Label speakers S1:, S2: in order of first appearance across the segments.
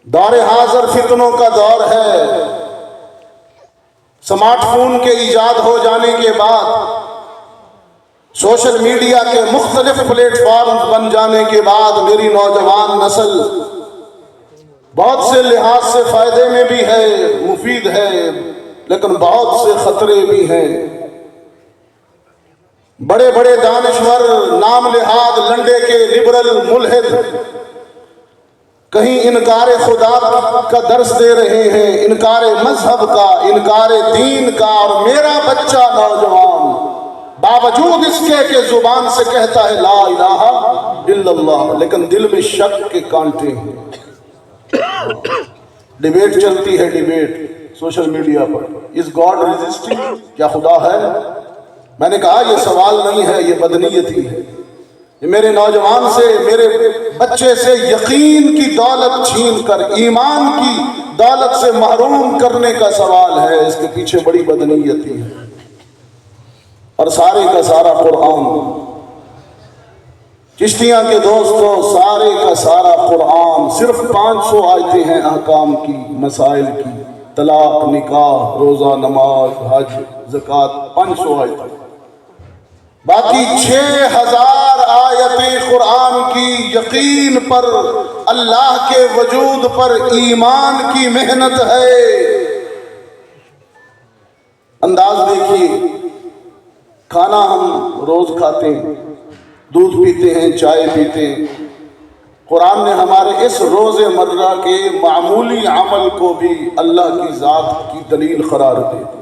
S1: دور حاضر فتنوں کا دور ہے۔ سمارٹ فون کے ایجاد ہو جانے کے بعد، سوشل میڈیا کے مختلف پلیٹ فارم بن جانے کے بعد، میری نوجوان نسل بہت سے لحاظ سے فائدے میں بھی ہے، مفید ہے، لیکن بہت سے خطرے بھی ہیں۔ بڑے بڑے دانشور، نام نہاد لنڈے کے لبرل ملحد کہیں انکار خدا کا درس دے رہے ہیں، انکار مذہب کا، انکار دین کا، اور میرا بچہ نوجوان باوجود اس کے کہ زبان سے کہتا ہے لا الہ الا اللہ، لیکن دل میں شک کے کانٹے ہیں۔ ڈیبیٹ چلتی ہے، debate social media per, is God resisting? کیا خدا ہے؟ میں نے کہا یہ سوال نہیں ہے، یہ بدنیتی ہے۔ یہ میرے نوجوان سے، میرے بچے سے یقین کی دولت چھین کر ایمان کی دولت سے محروم کرنے کا سوال ہے۔ اس کے پیچھے بڑی بدنیتی ہے، اور سارے کا سارا قرآن، چشتیاں کے دوستوں، سارے کا سارا قرآن صرف 500 آیتیں ہیں احکام کی، مسائل کی، طلاق، نکاح، روزہ، نماز، حج، زکوٰۃ، 500 آیتیں۔ باقی 6000 آیتیں قرآن کی یقین پر، اللہ کے وجود پر ایمان کی محنت ہے۔ انداز دیکھیے، کھانا ہم روز کھاتے ہیں، دودھ پیتے ہیں، چائے پیتے ہیں۔ قرآن نے ہمارے اس روز مرہ کے معمولی عمل کو بھی اللہ کی ذات کی دلیل قرار دے دی۔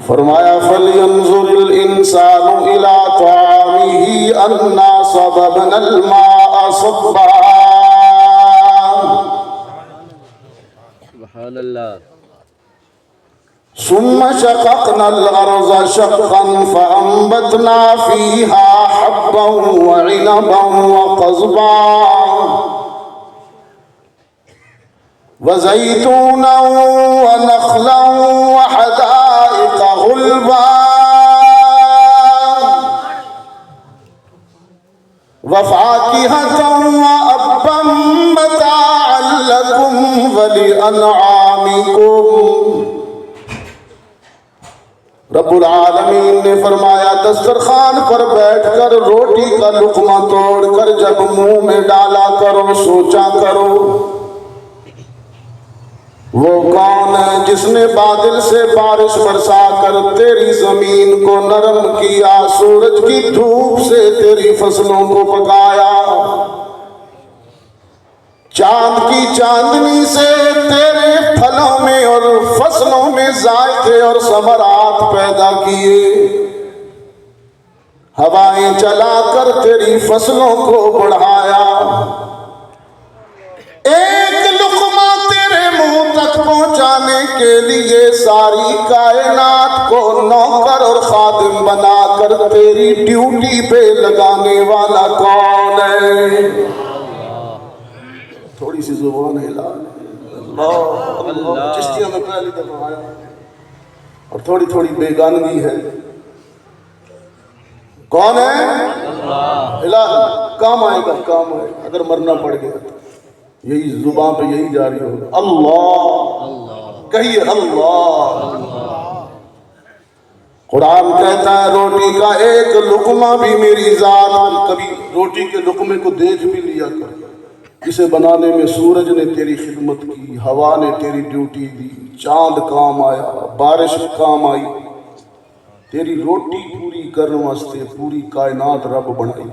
S1: فرمایا فَلْيَنْظُرِ الْإِنسَانُ إِلَىٰ طَعَامِهِ أَنَّا صَبَبْنَا الْمَاءَ صَبًّا
S2: سبحان اللہ۔
S1: ثم شققنا الأرض شقا فأنبتنا فيها حبا وعنبا وقضبا وزيتونا ونخلا وحدائق غلبا وفاكهة وأبا متاعا لكم ولأنعامكم۔ رب العالمین نے فرمایا دسترخوان پر بیٹھ کر روٹی کا لقمہ توڑ کر جب منہ میں ڈالا کرو، سوچا کرو وہ کون ہے جس نے بادل سے بارش برسا کر تیری زمین کو نرم کیا، سورج کی دھوپ سے تیری فصلوں کو پکایا، چاند کی چاندنی سے تیرے پھلوں میں اور فصلوں میں ذائقے اور ثمرات پیدا کیے، ہوائیں چلا کر تیری فصلوں کو بڑھایا، ایک لقمہ تیرے منہ تک پہنچانے کے لیے ساری کائنات کو نوکر اور خادم بنا کر تیری ڈیوٹی پہ لگانے والا کون ہے؟ تھوڑی سی زبان ہلا، اللہ اللہ، چشتیاں میں پہلی دفعہ آیا، اور تھوڑی تھوڑی بیگانگی ہے۔ کون ہے؟ اللہ۔ ہلا، کام آئے گا، کام آئے گا، اگر مرنا پڑ گیا تو یہی زبان پہ یہی جاری ہوگا، اللہ کہیے، اللہ۔ قرآن کہتا ہے روٹی کا ایک لقمہ بھی میری ذات، کبھی روٹی کے لقمے کو دیکھ بھی لیا کر، اسے بنانے میں سورج نے تیری خدمت کی، ہوا نے تیری ڈیوٹی دی، چاند کام آیا، بارش کام آئی، تیری روٹی پوری کرنے واسطے پوری کائنات رب بنائی۔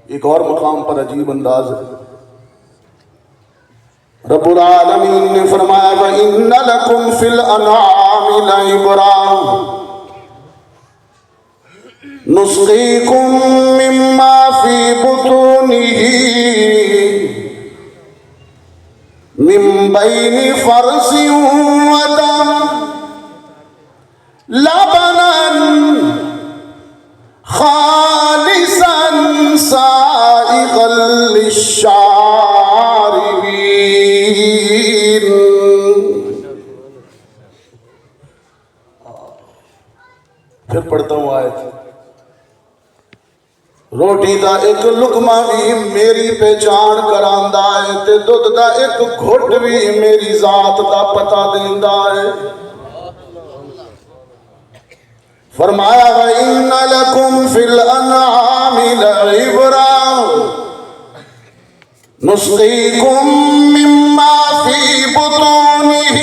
S1: ایک اور مقام پر عجیب انداز ہے، رب العالمین نے فرمایا وَإِنَّ لَكُمْ فِي الْأَنْعَامِ لَعِبْرَةً نُسْقِيكُم مِّمَّا فِي بُطُونِهِ مِن بَيْنِ فَرْثٍ وَدَمٍ لَبَنًا خَالِصًا سَائِغًا لِلشَّارِبِينَ۔ پھر پڑھتا ہوں آیت، روٹی دا ایک لقمہ بھی میری پہچان کراندا ہے تے دودھ دا ایک گھٹ بھی میری ذات دا پتہ دیندا ہے۔ فرمایا وَإِنَّ لَكُمْ فِي الْأَنْعَامِ لَعِبْرَةً نُسْقِيكُم مِّمَّا فِي بُطُونِهِ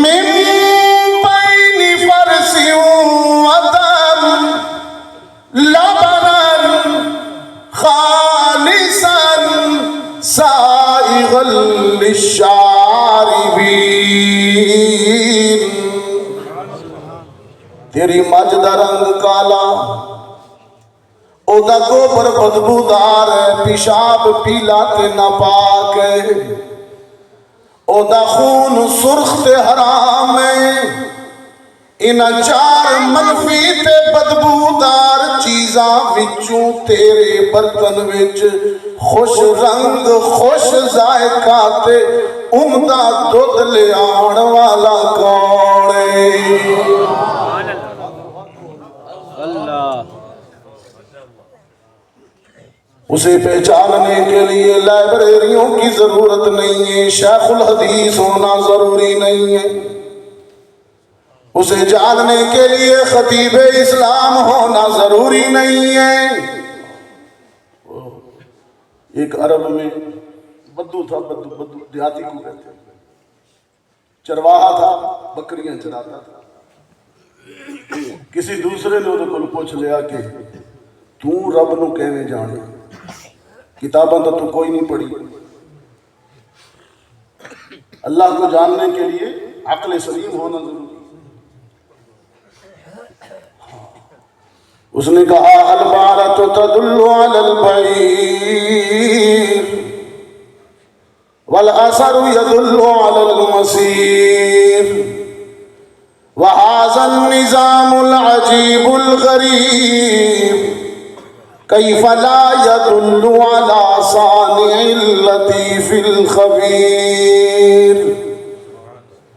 S1: مِن بَيْنِ فَرْثٍ وَدَمٍ لَبَنًا خَالِصًا سَائِغًا لِلشَّارِبِينَ۔ تیری مجھ دا رنگ کالا، او دا گوبر بدبودار ہے، پیشاب پیلا تے ناپاک ہے، او دا خون سرخ تے حرام ہے، انہاں چار منفی تے بدبودار چیزاں وچوں تیرے برتن وچ خوش رنگ خوش ذائقہ تے عمدہ دودھ لے آن والا کون ہے؟
S2: اللہ۔
S1: اسے پہچاننے کے لیے لائبریریوں کی ضرورت نہیں ہے، شیخ الحدیث ہونا ضروری نہیں ہے، اسے جاننے کے لیے خطیب اسلام ہونا ضروری نہیں ہے۔ ایک عرب میں بدو تھا، بدو دیہاتی کو کہتے ہیں، چرواہا تھا، بکریاں چراتا تھا۔ کسی دوسرے نے وہ پوچھ لیا کہ تو رب نو کہنے جانے، کتاباں تو کوئی نہیں پڑھی، اللہ کو جاننے کے لیے عقل سلیم ہونا ضروری۔ اس نے کہا البارۃ تدل علی البعیر والاثر يدل على المسیر وهذا النظام العجیب الغریب کیف لا يدل على صانع اللطیف الخبیر۔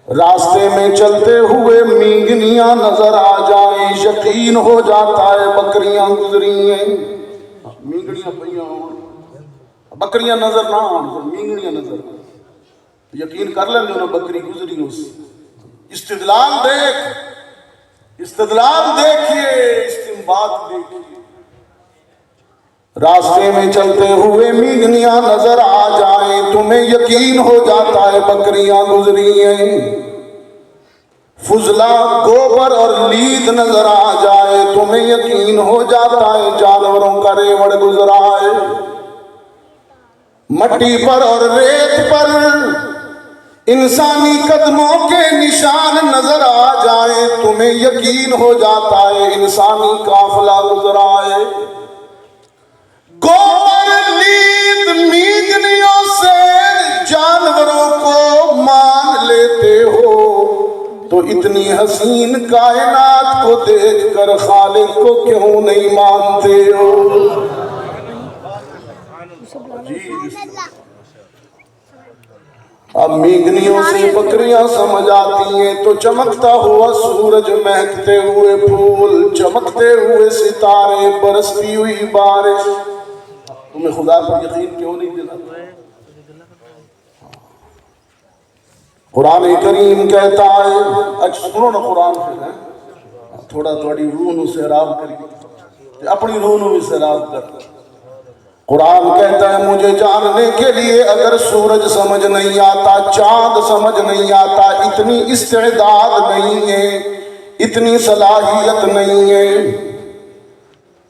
S1: راستے میں چلتے ہوئے مینگنیاں نظر آ جائیں، یقین ہو جاتا ہے بکریاں گزری ہیں، مینگنیاں پئیاں ہوں، بکریاں نظر نہ آن، مینگنیاں نظر آن، یقین کر لیں انہوں بکری گزری اس۔ استدلال دیکھیے، استنباط دیکھیے۔ راستے میں چلتے ہوئے مینگنیاں نظر آ جائیں، تمہیں یقین ہو جاتا ہے بکریاں گزری ہیں۔ فضلہ گوبر اور لید نظر آ جائے، تمہیں یقین ہو جاتا ہے جانوروں کا ریوڑ گزرا ہے۔ مٹی پر اور ریت پر انسانی قدموں کے نشان نظر آ جائیں، تمہیں یقین ہو جاتا ہے انسانی قافلہ گزرا ہے۔ گوبر لید مینگنیوں سے جانوروں کو مان لیتے ہو تو اتنی حسین کائنات کو دیکھ کر خالق کو کیوں نہیں مانتے ہو؟ اب مینگنیوں سے بکریاں سمجھ آتی ہیں تو چمکتا ہوا سورج، مہکتے ہوئے پھول، چمکتے ہوئے ستارے، برستی ہوئی بارش، تمہیں خدا پر یقین کیوں نہیں دلاتا؟ قرآن کریم کہتا ہے، اچھا سنو نا قرآن پھر ہے تھوڑا تھوڑی روح نو سیراب کریے، اپنی روح نو بھی سیراب کر۔ قرآن کہتا ہے مجھے جاننے کے لیے اگر سورج سمجھ نہیں آتا، چاند سمجھ نہیں آتا، اتنی استعداد نہیں ہے، اتنی صلاحیت نہیں ہے،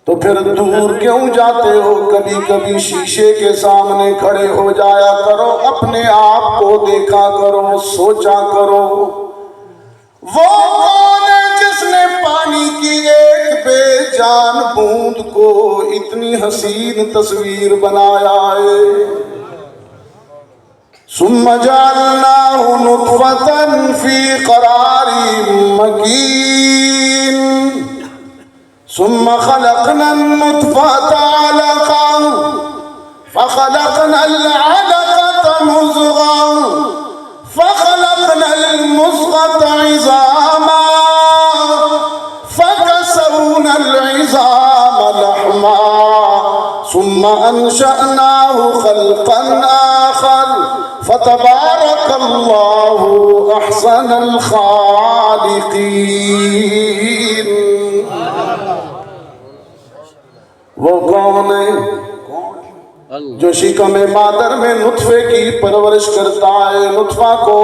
S1: تو پھر دور کیوں جاتے ہو؟ کبھی کبھی شیشے کے سامنے کھڑے ہو جایا کرو، اپنے آپ کو دیکھا کرو، سوچا کرو، وہ کون ہے جس نے پانی کی ایک بے جان بوند کو اتنی حسین تصویر بنایا ہے؟ ثم جعلناہ نطفة فی قرار مکین ثم خلقنا النطفة علقة فخلقنا العلقة مضغة فخلقنا المضغة عظاما فكسونا وتكسون العظام لحما ثم أنشأناه خلقا آخر فتبارك الله أحسن الخالقين. وہ کون ہے جو شکم مادر میں نطفے کی پرورش کرتا ہے، نطفہ کو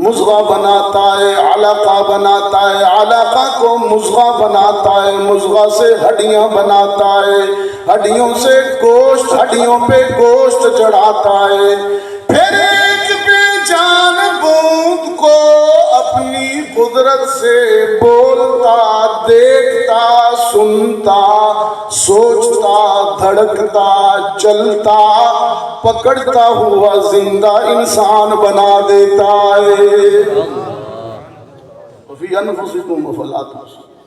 S1: مضغہ بناتا ہے، علقہ بناتا ہے، علقہ کو مضغہ بناتا ہے، مضغہ سے ہڈیاں بناتا ہے، ہڈیوں سے گوشت، ہڈیوں پہ گوشت چڑھاتا ہے، پھر ایک بے جان بوند کو اپنی قدرت سے بولتا، دیکھتا، سنتا، سوچتا، دھڑکتا، چلتا، پکڑتا ہوا زندہ انسان بنا دیتا ہے. وفی انفسکم افلا تبصرون.